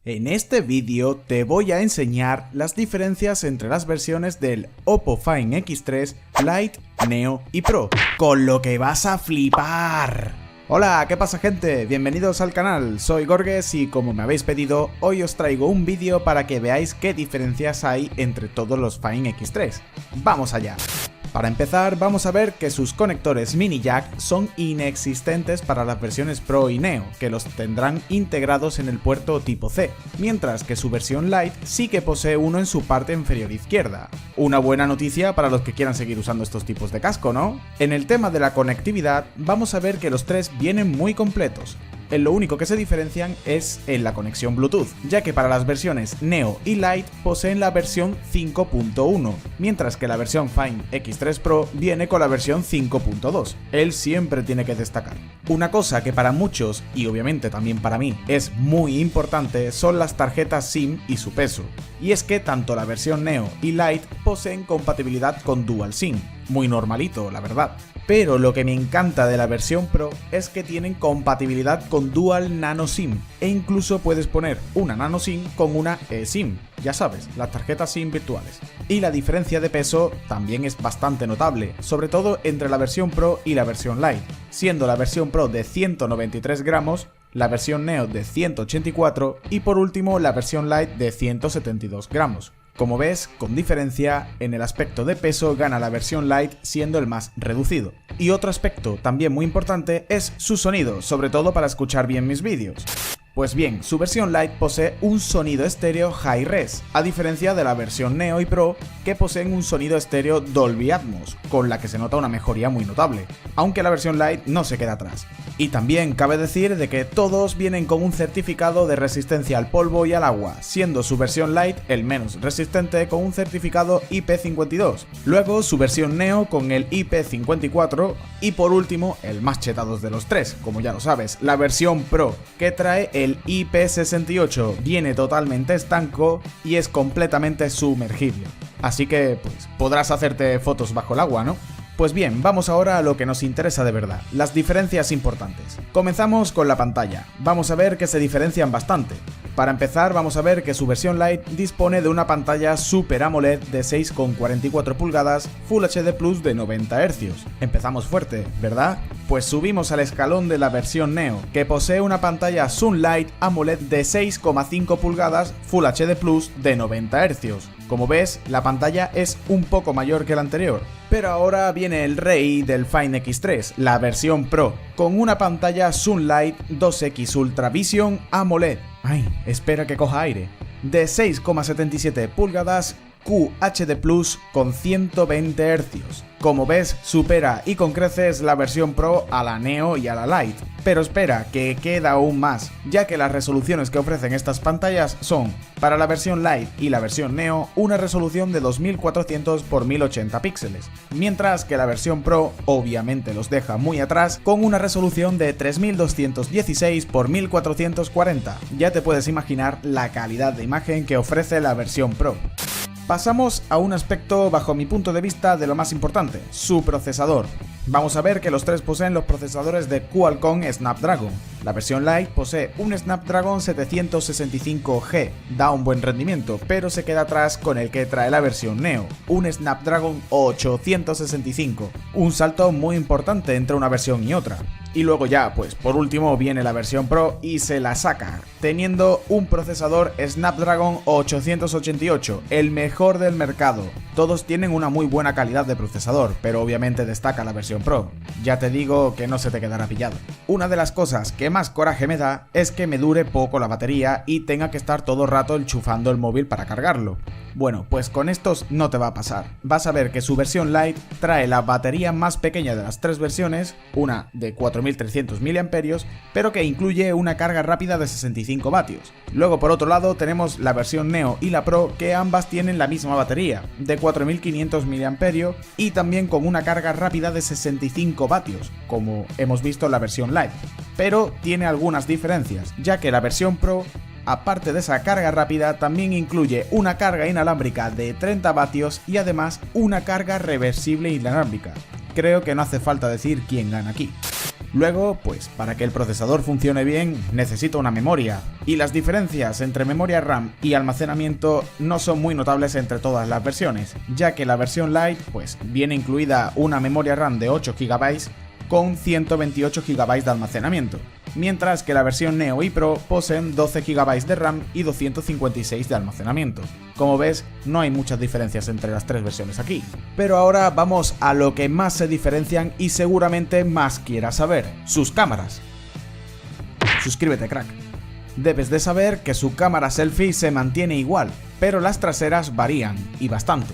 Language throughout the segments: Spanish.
En este vídeo te voy a enseñar las diferencias entre las versiones del Oppo Find X3 Lite, Neo y Pro, con lo que vas a flipar. Hola, ¿qué pasa gente? Bienvenidos al canal, soy Gorges y como me habéis pedido, hoy os traigo un vídeo para que veáis qué diferencias hay entre todos los Find X3. ¡Vamos allá! Para empezar, vamos a ver que sus conectores mini jack son inexistentes para las versiones Pro y Neo, que los tendrán integrados en el puerto tipo C, mientras que su versión Lite sí que posee uno en su parte inferior izquierda. Una buena noticia para los que quieran seguir usando estos tipos de casco, ¿no? En el tema de la conectividad, vamos a ver que los tres vienen muy completos. En lo único que se diferencian es en la conexión Bluetooth, ya que para las versiones Neo y Lite poseen la versión 5.1, mientras que la versión Find X3 Pro viene con la versión 5.2. Él siempre tiene que destacar. Una cosa que para muchos, y obviamente también para mí, es muy importante son las tarjetas SIM y su peso. Y es que tanto la versión Neo y Lite poseen compatibilidad con Dual SIM. Muy normalito, la verdad. Pero lo que me encanta de la versión Pro es que tienen compatibilidad con Dual Nano SIM e incluso puedes poner una Nano SIM con una eSIM, ya sabes, las tarjetas SIM virtuales. Y la diferencia de peso también es bastante notable, sobre todo entre la versión Pro y la versión Lite, siendo la versión Pro de 193 gramos, la versión Neo de 184 y por último la versión Lite de 172 gramos. Como ves, con diferencia, en el aspecto de peso gana la versión Lite siendo el más reducido. Y otro aspecto también muy importante es su sonido, sobre todo para escuchar bien mis vídeos. Pues bien, su versión Lite posee un sonido estéreo Hi-Res, a diferencia de la versión Neo y Pro, que poseen un sonido estéreo Dolby Atmos, con la que se nota una mejoría muy notable, aunque la versión Lite no se queda atrás. Y también cabe decir de que todos vienen con un certificado de resistencia al polvo y al agua, siendo su versión Lite el menos resistente con un certificado IP52, luego su versión Neo con el IP54 y por último, el más chetados de los tres, como ya lo sabes, la versión Pro, que trae el IP68, viene totalmente estanco y es completamente sumergible. Así que, pues, podrás hacerte fotos bajo el agua, ¿no? Pues bien, vamos ahora a lo que nos interesa de verdad, las diferencias importantes. Comenzamos con la pantalla. Vamos a ver que se diferencian bastante. Para empezar, vamos a ver que su versión Lite dispone de una pantalla Super AMOLED de 6,44 pulgadas Full HD Plus de 90 Hz. Empezamos fuerte, ¿verdad? Pues subimos al escalón de la versión Neo, que posee una pantalla Sunlight AMOLED de 6,5 pulgadas Full HD Plus de 90 Hz. Como ves, la pantalla es un poco mayor que la anterior. Pero ahora viene el rey del Find X3, la versión Pro, con una pantalla Sunlight 2X Ultra Vision AMOLED. Ay, espera que coja aire. De 6,77 pulgadas QHD Plus con 120 Hz. Como ves, supera y con creces la versión Pro a la Neo y a la Lite. Pero espera, que queda aún más, ya que las resoluciones que ofrecen estas pantallas son, para la versión Lite y la versión Neo, una resolución de 2400 x 1080 píxeles, mientras que la versión Pro obviamente los deja muy atrás con una resolución de 3216 x 1440. Ya te puedes imaginar la calidad de imagen que ofrece la versión Pro. Pasamos a un aspecto bajo mi punto de vista de lo más importante, su procesador. Vamos a ver que los tres poseen los procesadores de Qualcomm Snapdragon. La versión Lite posee un Snapdragon 765G, da un buen rendimiento, pero se queda atrás con el que trae la versión Neo, un Snapdragon 865, un salto muy importante entre una versión y otra. Y luego ya, pues por último viene la versión Pro y se la saca, teniendo un procesador Snapdragon 888, el mejor del mercado. Todos tienen una muy buena calidad de procesador, pero obviamente destaca la versión Pro. Ya te digo que no se te quedará pillado. Una de las cosas que más coraje me da es que me dure poco la batería y tenga que estar todo el rato enchufando el móvil para cargarlo. Bueno, pues con estos no te va a pasar. Vas a ver que su versión Lite trae la batería más pequeña de las tres versiones, una de 4300 mAh, pero que incluye una carga rápida de 65 vatios. Luego por otro lado tenemos la versión Neo y la Pro, que ambas tienen la misma batería, de 4500 mAh y también con una carga rápida de 65 vatios, como hemos visto en la versión Lite. Pero tiene algunas diferencias, ya que la versión Pro, aparte de esa carga rápida, también incluye una carga inalámbrica de 30 vatios y además una carga reversible inalámbrica. Creo que no hace falta decir quién gana aquí. Luego, pues para que el procesador funcione bien, necesita una memoria, y las diferencias entre memoria RAM y almacenamiento no son muy notables entre todas las versiones, ya que la versión Lite pues viene incluida una memoria RAM de 8 GB con 128 GB de almacenamiento, mientras que la versión Neo y Pro poseen 12 GB de RAM y 256 de almacenamiento. Como ves, no hay muchas diferencias entre las tres versiones aquí. Pero ahora vamos a lo que más se diferencian y seguramente más quieras saber: sus cámaras. Suscríbete, crack. Debes de saber que su cámara selfie se mantiene igual, pero las traseras varían, y bastante.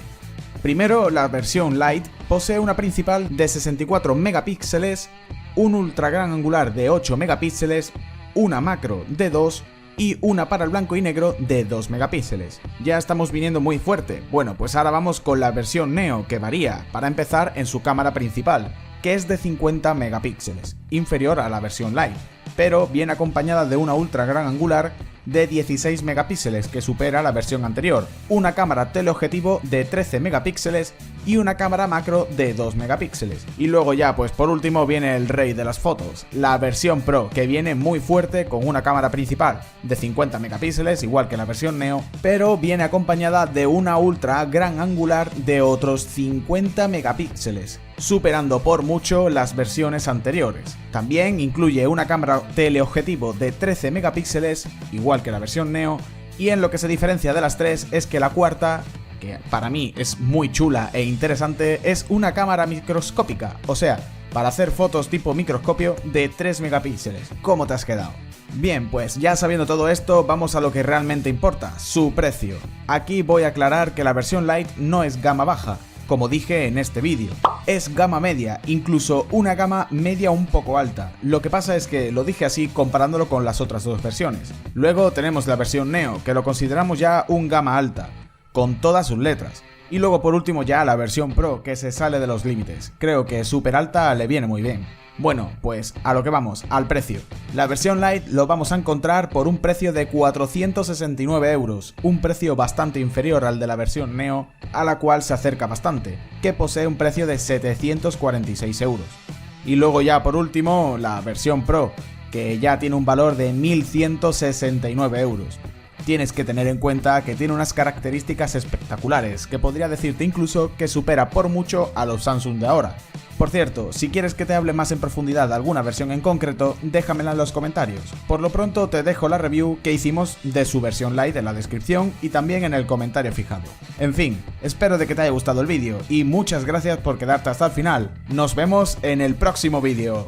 Primero, la versión Lite posee una principal de 64 megapíxeles, un ultra gran angular de 8 megapíxeles, una macro de 2 y una para el blanco y negro de 2 megapíxeles. Ya estamos viniendo muy fuerte. Bueno, pues ahora vamos con la versión Neo, que varía, para empezar, en su cámara principal, que es de 50 megapíxeles, inferior a la versión Lite, pero viene acompañada de una ultra gran angular de 16 megapíxeles que supera la versión anterior, una cámara teleobjetivo de 13 megapíxeles y una cámara macro de 2 megapíxeles. Y luego ya pues por último viene el rey de las fotos, la versión Pro, que viene muy fuerte con una cámara principal de 50 megapíxeles, igual que la versión Neo, pero viene acompañada de una ultra gran angular de otros 50 megapíxeles, superando por mucho las versiones anteriores. También incluye una cámara teleobjetivo de 13 megapíxeles, igual que la versión Neo, y en lo que se diferencia de las tres es que la cuarta, que para mí es muy chula e interesante, es una cámara microscópica, o sea, para hacer fotos tipo microscopio de 3 megapíxeles. ¿Cómo te has quedado? Bien, pues ya sabiendo todo esto, vamos a lo que realmente importa, su precio. Aquí voy a aclarar que la versión Lite no es gama baja, como dije en este vídeo. Es gama media, incluso una gama media un poco alta. Lo que pasa es que lo dije así comparándolo con las otras dos versiones. Luego tenemos la versión Neo, que lo consideramos ya un gama alta, con todas sus letras. Y luego por último ya la versión Pro, que se sale de los límites. Creo que súper alta le viene muy bien. Bueno, pues a lo que vamos, al precio. La versión Lite lo vamos a encontrar por un precio de 469 euros, un precio bastante inferior al de la versión Neo, a la cual se acerca bastante, que posee un precio de 746 euros. Y luego ya por último, la versión Pro, que ya tiene un valor de 1169 euros. Tienes que tener en cuenta que tiene unas características espectaculares, que podría decirte incluso que supera por mucho a los Samsung de ahora. Por cierto, si quieres que te hable más en profundidad de alguna versión en concreto, déjamela en los comentarios. Por lo pronto te dejo la review que hicimos de su versión Lite en la descripción y también en el comentario fijado. En fin, espero de que te haya gustado el vídeo y muchas gracias por quedarte hasta el final. Nos vemos en el próximo vídeo.